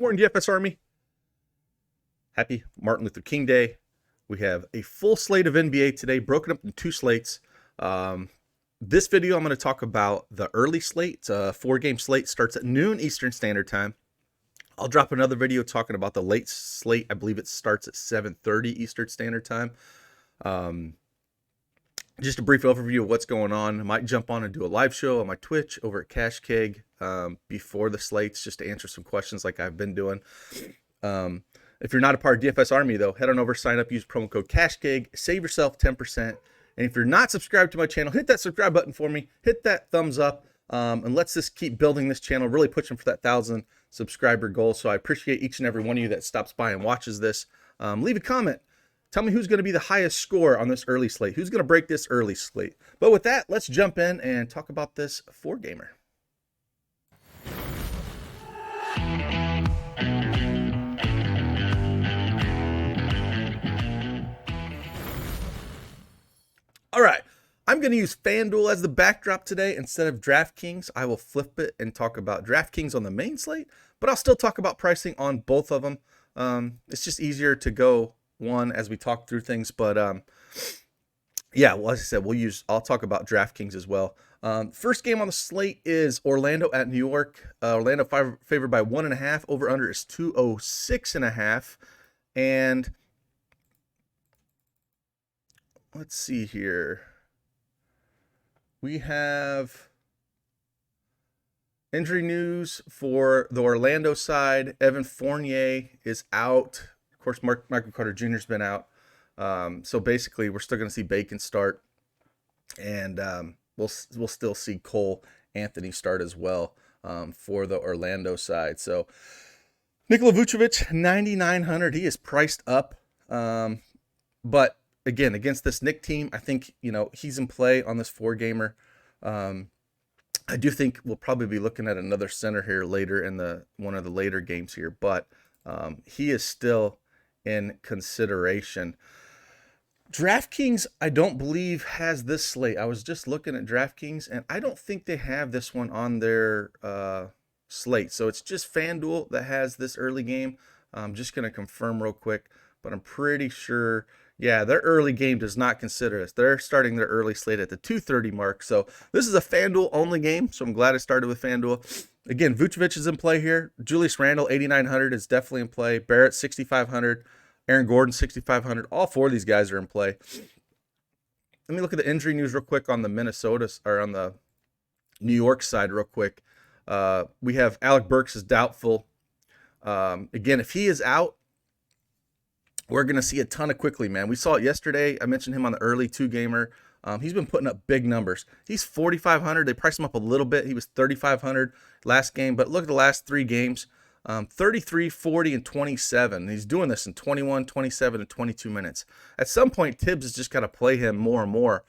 Morning, DFS Army. Happy Martin Luther King Day. We have a full slate of NBA today, broken up into two slates. This video, I'm going to talk about the early slate. It's a 4-game slate, starts at noon Eastern Standard Time. I'll drop another video talking about the late slate. I believe it starts at 7:30 Eastern Standard Time. Just a brief overview of what's going on. I might jump on and do a live show on my Twitch over at Cash Keg before the slates, just to answer some questions like I've been doing. If you're not a part of DFS Army, though, head on over, sign up, use promo code CashKeg, save yourself 10%. And if you're not subscribed to my channel, hit that subscribe button for me, hit that thumbs up, and let's just keep building this channel, really pushing for that 1,000 subscriber goal. So I appreciate each and every one of you that stops by and watches this. Leave a comment. Tell me who's going to be the highest score on this early slate. Who's going to break this early slate? But with that, let's jump in and talk about this 4-gamer. All right, I'm going to use FanDuel as the backdrop today instead of DraftKings. I will flip it and talk about DraftKings on the main slate, but I'll still talk about pricing on both of them. It's just easier to go one as we talk through things, but yeah, well, as I said, I'll talk about DraftKings as well. First game on the slate is Orlando at New York. Orlando favored by 1.5. Over under is 206.5. And let's see here. We have injury news for the Orlando side. Evan Fournier is out. Of course, Michael Carter Jr. has been out. So basically, we're still going to see Bacon start. And we'll still see Cole Anthony start as well for the Orlando side. So Nikola Vucevic, 9,900. He is priced up. But again, against this Knick team, I think, he's in play on this 4-gamer. I do think we'll probably be looking at another center here later in one of the later games here, but he is still in consideration. DraftKings, I don't believe, has this slate. I was just looking at DraftKings, and I don't think they have this one on their slate. So it's just FanDuel that has this early game. I'm just going to confirm real quick, but I'm pretty sure, yeah, their early game does not consider this. They're starting their early slate at the 2:30 mark. So this is a FanDuel only game, so I'm glad I started with FanDuel. Again, Vucevic is in play here. Julius Randle, 8,900 is definitely in play. Barrett, 6,500. Aaron Gordon, 6,500. All 4 of these guys are in play. Let me look at the injury news real quick on the on the New York side real quick. We have Alec Burks is doubtful. Again, if he is out, we're going to see a ton of quickly, man. We saw it yesterday. I mentioned him on the early 2-gamer. He's been putting up big numbers. He's 4,500. They priced him up a little bit. He was 3,500 last game, but look at the last 3 games. 33, 40, and 27. He's doing this in 21, 27, and 22 minutes. At some point, Tibbs has just got to play him more and more.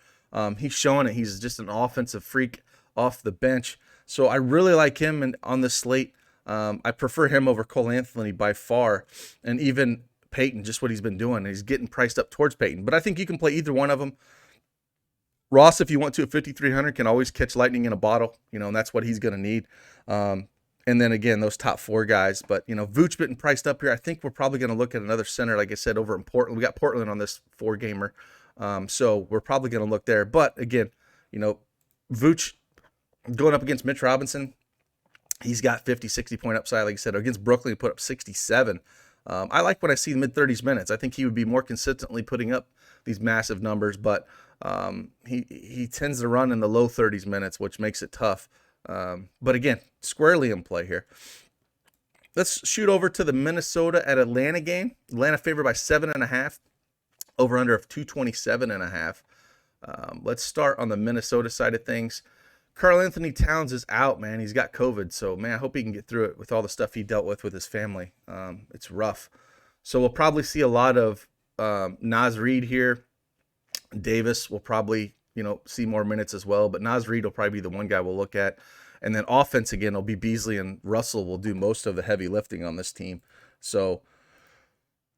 He's showing it. He's just an offensive freak off the bench. So I really like him on this slate. I prefer him over Cole Anthony by far, and even Peyton, just what he's been doing. He's getting priced up towards Peyton. But I think you can play either one of them. Ross, if you want to, at 5,300, can always catch lightning in a bottle, and that's what he's going to need. And then again, those top 4 guys. But, Vooch getting priced up here. I think we're probably going to look at another center, like I said, over in Portland. We got Portland on this 4-gamer. So we're probably going to look there. But again, Vooch going up against Mitch Robinson, he's got 50, 60 point upside. Like I said, against Brooklyn, he put up 67. I like when I see the mid-30s minutes. I think he would be more consistently putting up these massive numbers, but he tends to run in the low 30s minutes, which makes it tough. But again, squarely in play here. Let's shoot over to the Minnesota at Atlanta game. Atlanta favored by 7.5, over under of 227.5. Let's start on the Minnesota side of things. Karl Anthony Towns is out, man. He's got COVID. So, man, I hope he can get through it with all the stuff he dealt with his family. It's rough. So we'll probably see a lot of Naz Reid here. Davis will probably, see more minutes as well. But Naz Reid will probably be the one guy we'll look at. And then offense, again, will be Beasley and Russell will do most of the heavy lifting on this team. So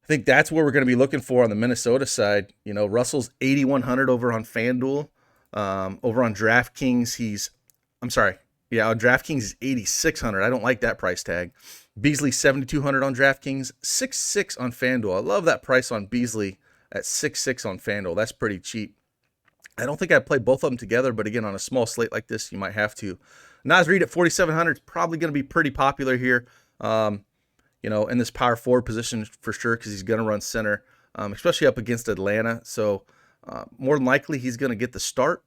I think that's where we're going to be looking for on the Minnesota side. Russell's 8,100 over on FanDuel. Over on DraftKings, Yeah, on DraftKings is 8,600. I don't like that price tag. Beasley 7,200 on DraftKings, 6,600 on FanDuel. I love that price on Beasley at 6,600 on FanDuel. That's pretty cheap. I don't think I'd play both of them together, but again, on a small slate like this, you might have to. Nas Reed at 4,700 is probably going to be pretty popular here, in this power forward position for sure, because he's going to run center, especially up against Atlanta. So more than likely, he's going to get the start,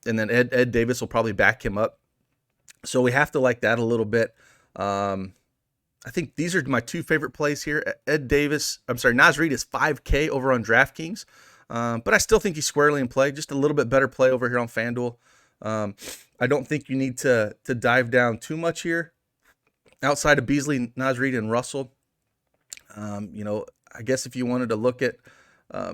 and then Ed Davis will probably back him up. So we have to like that a little bit. I think these are my two favorite plays here. Nas Reed is 5K over on DraftKings. But I still think he's squarely in play. Just a little bit better play over here on FanDuel. I don't think you need to dive down too much here. Outside of Beasley, Nas Reed, and Russell, I guess if you wanted to look at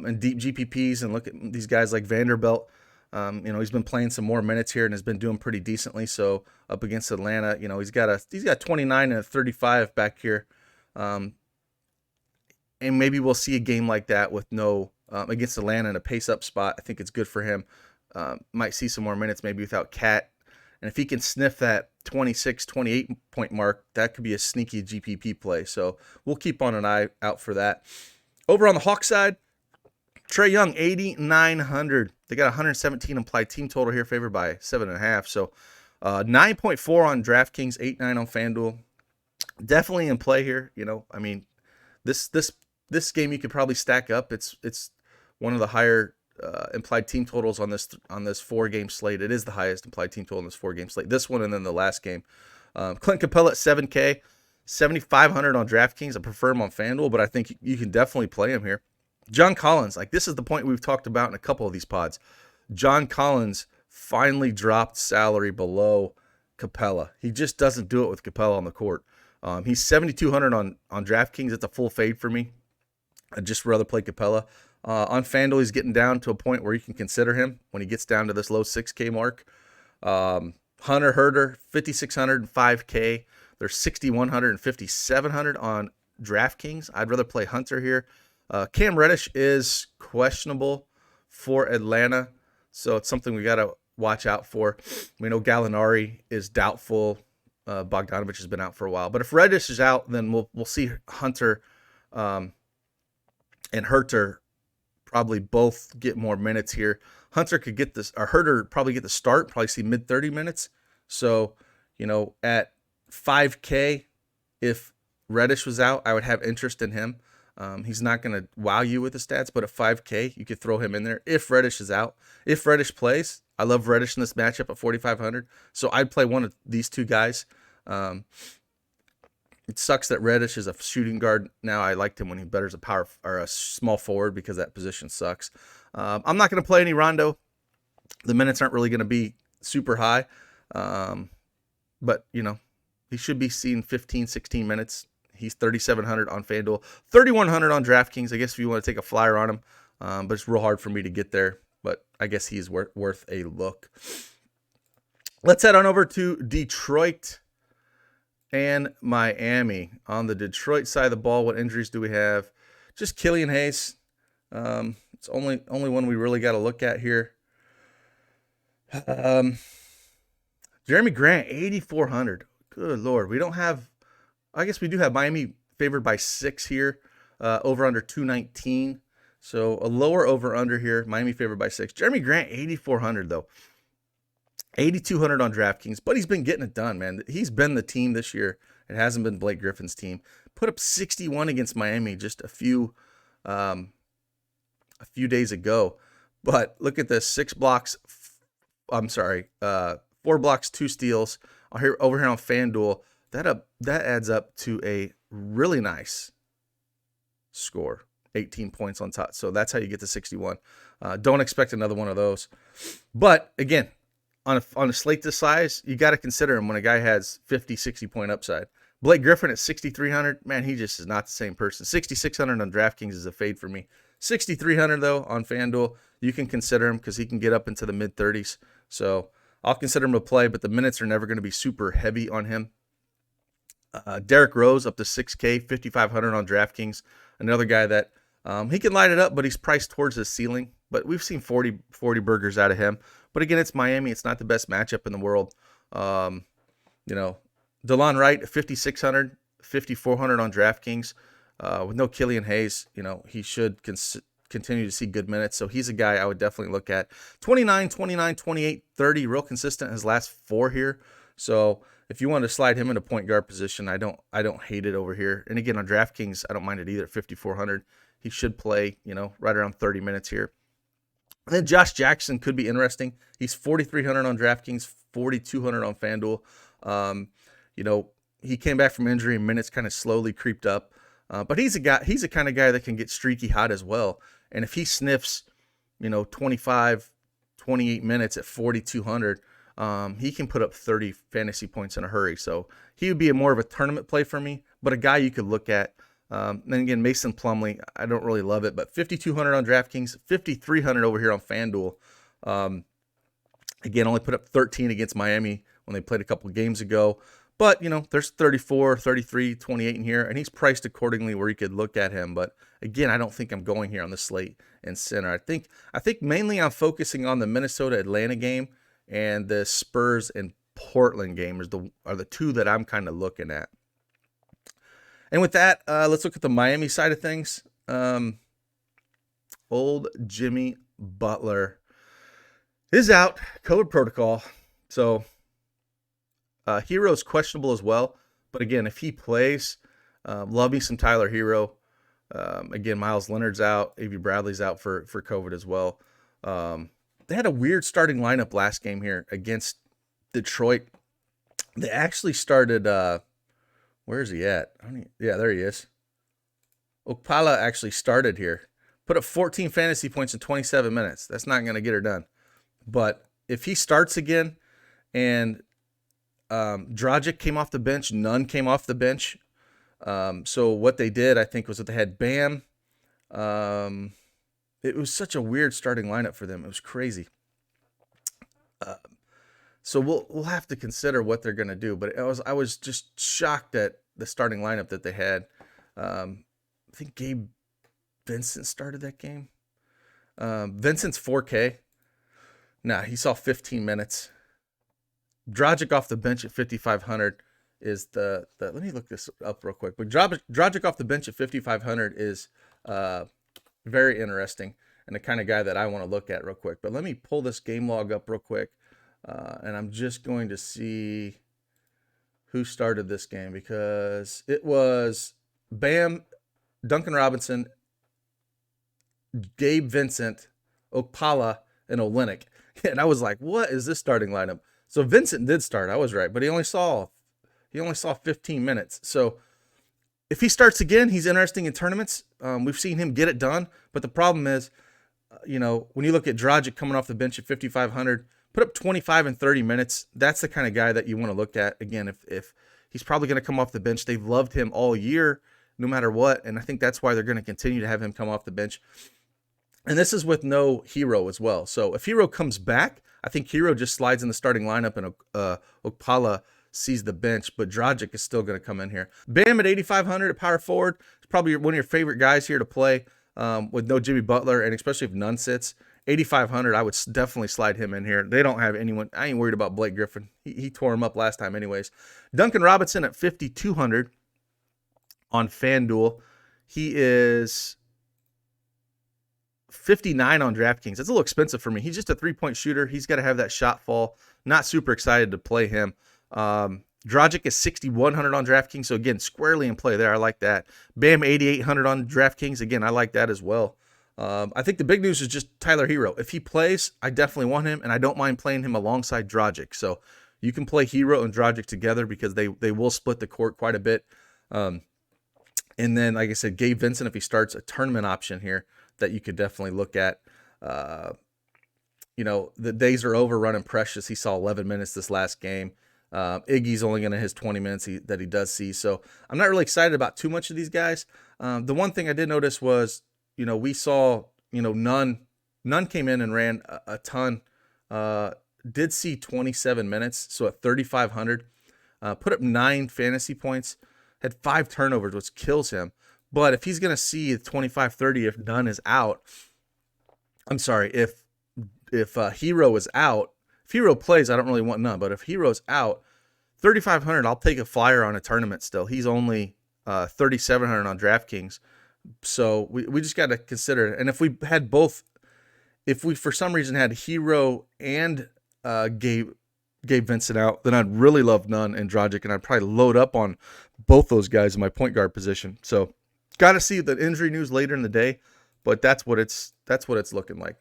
in deep GPPs and look at these guys like Vanderbilt, he's been playing some more minutes here and has been doing pretty decently. So up against Atlanta, he's got 29 and a 35 back here, and maybe we'll see a game like that with no. Against Atlanta in a pace-up spot. I think it's good for him. Might see some more minutes maybe without Cat. And if he can sniff that 26, 28-point mark, that could be a sneaky GPP play. So we'll keep on an eye out for that. Over on the Hawks side, Trae Young, 8,900. They got 117 implied team total here, favored by 7.5. So 9.4 on DraftKings, 8.9 on FanDuel. Definitely in play here. This game you could probably stack up. It's one of the higher implied team totals on this 4-game slate. It is the highest implied team total in this 4-game slate. This one and then the last game. Clint Capella at 7K, 7,500 on DraftKings. I prefer him on FanDuel, but I think you can definitely play him here. John Collins, this is the point we've talked about in a couple of these pods. John Collins finally dropped salary below Capella. He just doesn't do it with Capella on the court. He's 7,200 on DraftKings. It's a full fade for me. I'd just rather play Capella. On FanDuel, he's getting down to a point where you can consider him when he gets down to this low 6K mark. Hunter Herter, 5,600 and 5K. They're 6,100 and 5,700 on DraftKings. I'd rather play Hunter here. Cam Reddish is questionable for Atlanta, so it's something we got to watch out for. We know Gallinari is doubtful. Bogdanovich has been out for a while. But if Reddish is out, then we'll see Hunter and Herter probably both get more minutes here. Hunter could get this, or Herter probably get the start, probably see mid 30 minutes. So, at 5K, if Reddish was out, I would have interest in him. He's not going to wow you with the stats, but at 5K, you could throw him in there if Reddish is out. If Reddish plays, I love Reddish in this matchup at 4,500. So I'd play one of these two guys. It sucks that Reddish is a shooting guard. Now I liked him when he betters a power or a small forward because that position sucks. I'm not going to play any Rondo. The minutes aren't really going to be super high. But, he should be seeing 15, 16 minutes. He's 3,700 on FanDuel, 3,100 on DraftKings. I guess if you want to take a flyer on him, but it's real hard for me to get there. But I guess he's worth a look. Let's head on over to Detroit and Miami. On the Detroit side of the ball, what injuries do we have? Just Killian Hayes. It's only one we really got to look at here. Jeremy Grant, 8,400. Good Lord. We don't have, I guess we do have Miami favored by 6 here, over under 219. So a lower over under here, Miami favored by 6. Jeremy Grant, 8,400 though. 8,200 on DraftKings, but he's been getting it done, man. He's been the team this year. It hasn't been Blake Griffin's team. Put up 61 against Miami just a few days ago. But look at this, 4 blocks, 2 steals. Over here on FanDuel, that adds up to a really nice score, 18 points on top. So that's how you get to 61. Don't expect another one of those. But again, on a slate this size, you got to consider him when a guy has 50, 60 point upside. Blake Griffin at 6,300, man, he just is not the same person. 6,600 on DraftKings is a fade for me. 6,300 though on FanDuel, you can consider him because he can get up into the mid 30s. So I'll consider him to play, but the minutes are never going to be super heavy on him. Derrick Rose up to 6K, 5,500 on DraftKings. Another guy that he can light it up, but he's priced towards his ceiling. But we've seen 40 burgers out of him. But again, it's Miami. It's not the best matchup in the world. Um, you know, DeLon Wright, 5,600, 5,400 on DraftKings. With no Killian Hayes, he should continue to see good minutes. So he's a guy I would definitely look at. 29, 29, 28, 30, real consistent his last 4 here. So if you want to slide him into point guard position, I don't hate it over here. And again, on DraftKings, I don't mind it either at 5,400. He should play, right around 30 minutes here. And then Josh Jackson could be interesting. He's 4,300 on DraftKings, 4,200 on FanDuel. He came back from injury and minutes kind of slowly creeped up. But he's the kind of guy that can get streaky hot as well. And if he sniffs, 25, 28 minutes at 4,200, he can put up 30 fantasy points in a hurry. So he would be more of a tournament play for me, but a guy you could look at. Then again, Mason Plumlee, I don't really love it, but 5,200 on DraftKings, 5,300 over here on FanDuel. Again, only put up 13 against Miami when they played a couple games ago. But, there's 34, 33, 28 in here, and he's priced accordingly where you could look at him. But again, I don't think I'm going here on the slate and center. I think mainly I'm focusing on the Minnesota-Atlanta game and the Spurs and Portland game are the two that I'm kind of looking at. And with that, let's look at the Miami side of things. Old Jimmy Butler is out, COVID protocol. So Hero's questionable as well. But again, if he plays, love me some Tyler Hero. Again, Miles Leonard's out. Avery Bradley's out for COVID as well. They had a weird starting lineup last game here against Detroit. They actually started... where is he at? Yeah, there he is. Okpala actually started here. Put up 14 fantasy points in 27 minutes. That's not going to get her done. But if he starts again and Dragic came off the bench, Nunn came off the bench. So what they did, I think, was that they had Bam. It was such a weird starting lineup for them. It was crazy. So we'll have to consider what they're going to do. But I was just shocked at the starting lineup that they had. I think Gabe Vincent started that game. Vincent's 4K. He saw 15 minutes. Dragic off the bench at 5,500 is the let me look this up real quick. But Dragic off the bench at 5,500 is very interesting and the kind of guy that I want to look at real quick. But let me pull this game log up real quick. And I'm just going to see who started this game because it was Bam, Duncan Robinson, Gabe Vincent, Okpala, and Olynyk. And I was like, what is this starting lineup? So Vincent did start. I was right, but he only saw 15 minutes. So if he starts again, he's interesting in tournaments. We've seen him get it done. But the problem is, when you look at Dragic coming off the bench at 5,500, put up 25 and 30 minutes. That's the kind of guy that you want to look at. Again, if he's probably going to come off the bench. They've loved him all year, no matter what. And I think that's why they're going to continue to have him come off the bench. And this is with no Hero as well. So if Hero comes back, I think Hero just slides in the starting lineup and Okpala sees the bench. But Dragic is still going to come in here. Bam at 8,500 at power forward. It's probably one of your favorite guys here to play with no Jimmy Butler, and especially if Nunn sits. 8,500, I would definitely slide him in here. They don't have anyone. I ain't worried about Blake Griffin. He tore him up last time anyways. Duncan Robinson at 5,200 on FanDuel. He is 59 on DraftKings. That's a little expensive for me. He's just a three-point shooter. He's got to have that shot fall. Not super excited to play him. Dragic is 6,100 on DraftKings. So, again, squarely in play there. I like that. Bam, 8,800 on DraftKings. Again, I like that as well. I think the big news is just Tyler Hero. If he plays, I definitely want him, and I don't mind playing him alongside Dragic. So you can play Hero and Dragic together because they will split the court quite a bit. And then, like I said, Gabe Vincent, if he starts, a tournament option here that you could definitely look at. The days are over running Precious. He saw 11 minutes this last game. Iggy's only going to his 20 minutes that he does see. So I'm not really excited about too much of these guys. The one thing I did notice was, we saw, Nunn came in and ran a ton, did see 27 minutes. So at 3,500, put up 9 fantasy points, had 5 turnovers, which kills him. But if he's going to see 25, 30, if Nunn is out, I'm sorry, if Hero is out If Hero plays, I don't really want none. But if Hero's out, 3,500, I'll take a flyer on a tournament still. He's only 3,700 on DraftKings. So we just got to consider it. And if we had both, if we for some reason had Hero and Gabe Vincent out, then I'd really love Nunn and Dragic, and I'd probably load up on both those guys in my point guard position. So got to see the injury news later in the day, but that's what it's looking like.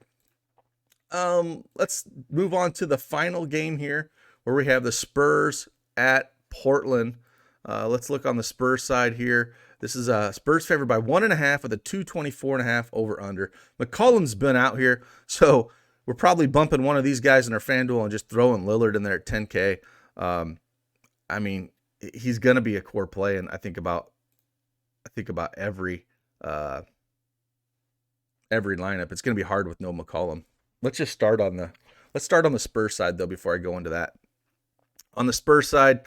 Let's move on to the final game here, where we have the Spurs at Portland. Let's look on the Spurs side here. This is Spurs favored by 1.5 with a 224.5 over under. McCollum's been out here, so we're probably bumping one of these guys in our FanDuel and just throwing Lillard in there at 10K. I mean, he's going to be a core play, and I think about every lineup. It's going to be hard with no McCollum. Let's start on the Spurs side though before I go into that. On the Spurs side,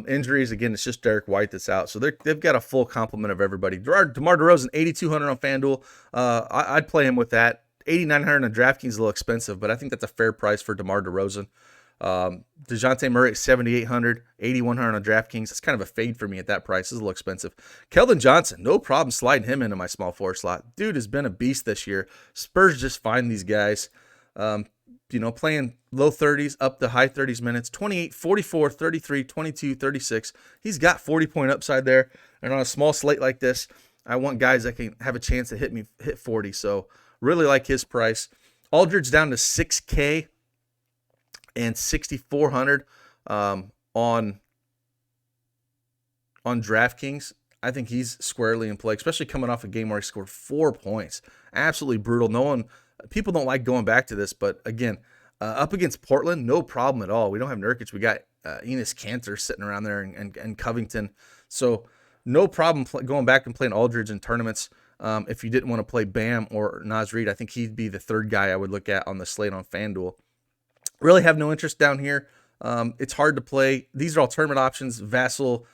injuries again. It's just Derek White that's out, so they've got a full complement of everybody. DeMar DeRozan 8,200 on FanDuel. I'd play him with that. 8,900 on DraftKings is a little expensive, but I think that's a fair price for DeMar DeRozan. DeJounte Murray 7,800, 8,100 on DraftKings. That's kind of a fade for me at that price. It's a little expensive. Keldon Johnson, no problem sliding him into my small forward slot. Dude has been a beast this year. Spurs just find these guys, playing low 30s up to high 30s minutes, 28, 44, 33, 22, 36. He's got 40-point upside there. And on a small slate like this, I want guys that can have a chance to hit 40. So really like his price. Aldridge down to 6K and 6,400 on DraftKings. I think he's squarely in play, especially coming off a game where he scored 4 points. Absolutely brutal. People don't like going back to this, but again, up against Portland, no problem at all. We don't have Nurkic. We got Enes Kanter sitting around there and Covington. So no problem going back and playing Aldridge in tournaments. If you didn't want to play Bam or Naz Reid, I think he'd be the third guy I would look at on the slate on FanDuel. Really have no interest down here. It's hard to play. These are all tournament options. Vassell,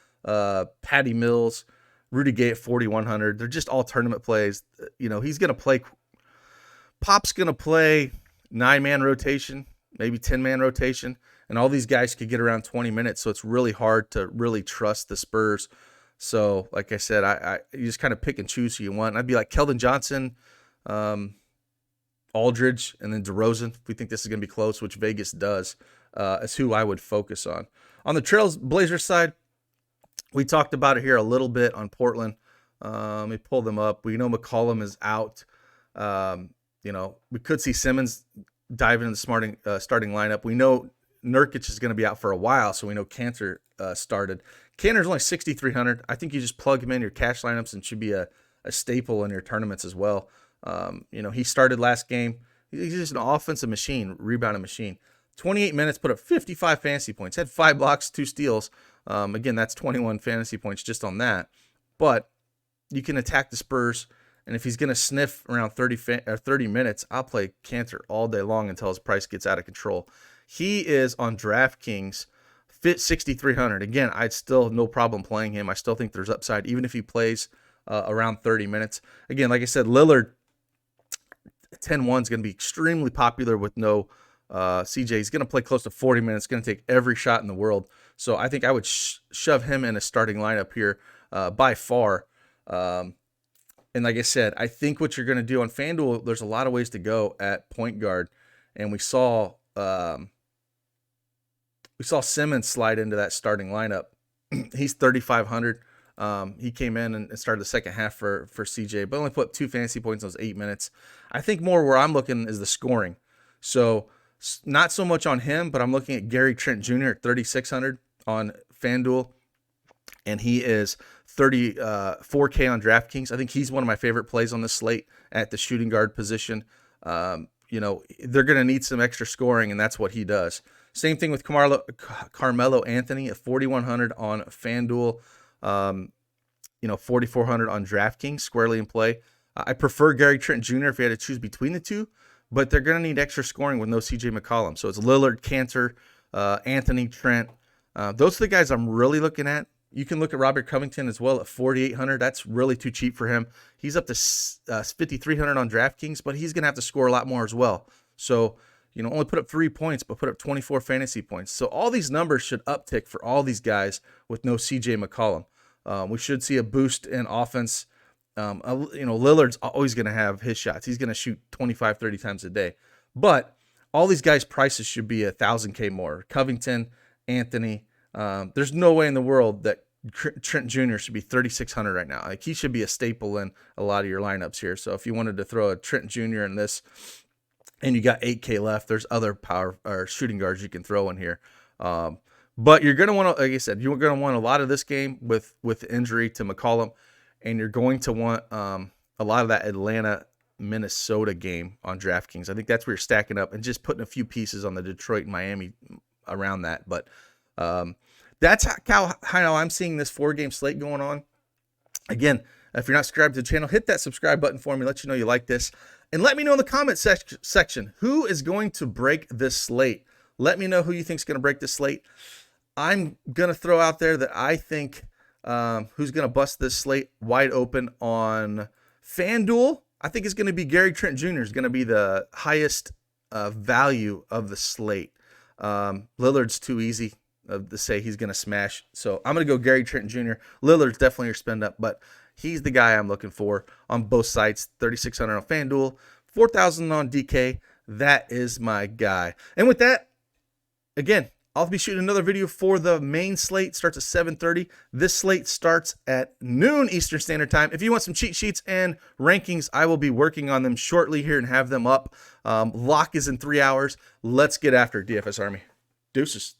Patty Mills, Rudy Gay at 4,100. They're just all tournament plays. He's going to play. Pop's going to play 9-man rotation, maybe 10-man rotation, and all these guys could get around 20 minutes. So it's really hard to really trust the Spurs. So, like I said, you just kind of pick and choose who you want. I'd be like Keldon Johnson, Aldridge, and then DeRozan. If we think this is going to be close, which Vegas does, is who I would focus on. On the Trails Blazers side, we talked about it here a little bit on Portland. Let me pull them up. We know McCollum is out. We could see Simmons dive into the starting lineup. We know Nurkic is going to be out for a while, so we know Kanter started. Kanter's only 6,300. I think you just plug him in your cash lineups and should be a staple in your tournaments as well. He started last game. He's just an offensive machine, rebounding machine. 28 minutes, put up 55 fantasy points. Had 5 blocks, 2 steals. Again, that's 21 fantasy points just on that. But you can attack the Spurs, and if he's going to sniff around 30 minutes, I'll play Kanter all day long until his price gets out of control. He is on DraftKings, fit 6,300. Again, I'd still have no problem playing him. I still think there's upside, even if he plays around 30 minutes. Again, like I said, Lillard, 10-1 is going to be extremely popular with no CJ. He's going to play close to 40 minutes, going to take every shot in the world. So I think I would shove him in a starting lineup here by far. And like I said, I think what you're going to do on FanDuel, there's a lot of ways to go at point guard. And we saw Simmons slide into that starting lineup. He's 3,500. He came in and started the second half for CJ, but only put 2 fantasy points in those 8 minutes. I think more where I'm looking is the scoring. So not so much on him, but I'm looking at Gary Trent Jr. at 3,600 on FanDuel, and he is 4K on DraftKings. I think he's one of my favorite plays on this slate at the shooting guard position. They're going to need some extra scoring, and that's what he does. Same thing with Carmelo Anthony at 4,100 on FanDuel. 4,400 on DraftKings, squarely in play. I prefer Gary Trent Jr. if you had to choose between the two, but they're going to need extra scoring with no CJ McCollum. So it's Lillard, Kanter, Anthony, Trent. Those are the guys I'm really looking at. You can look at Robert Covington as well at 4,800. That's really too cheap for him. He's up to 5,300 on DraftKings, but he's going to have to score a lot more as well. So only put up 3 points, but put up 24 fantasy points. So all these numbers should uptick for all these guys with no CJ McCollum. We should see a boost in offense. Lillard's always going to have his shots. He's going to shoot 25, 30 times a day. But all these guys' prices should be $1,000K more. Covington, Anthony. There's no way in the world that Trent Jr. should be 3,600 right now. Like, he should be a staple in a lot of your lineups here. So if you wanted to throw a Trent Jr. in this and you got 8K left, there's other power or shooting guards you can throw in here. But you're going to want to, like I said, you're going to want a lot of this game with injury to McCollum, and you're going to want a lot of that Atlanta-Minnesota game on DraftKings. I think that's where you're stacking up and just putting a few pieces on the Detroit and Miami around that. But that's how I'm seeing this 4-game slate going on. Again, if you're not subscribed to the channel, hit that subscribe button for me. Let you know you like this. And let me know in the comment section who is going to break this slate. Let me know who you think is going to break this slate. I'm going to throw out there that I think who's going to bust this slate wide open on FanDuel. I think it's going to be Gary Trent Jr. is going to be the highest value of the slate. Lillard's too easy to say he's going to smash. So I'm going to go Gary Trent Jr. Lillard's definitely your spend up, but he's the guy I'm looking for on both sites. 3,600 on FanDuel, 4,000 on DK. That is my guy. And with that, again, I'll be shooting another video for the main slate. Starts at 7:30. This slate starts at noon Eastern Standard Time. If you want some cheat sheets and rankings, I will be working on them shortly here and have them up. Lock is in 3 hours. Let's get after it, DFS Army. Deuces.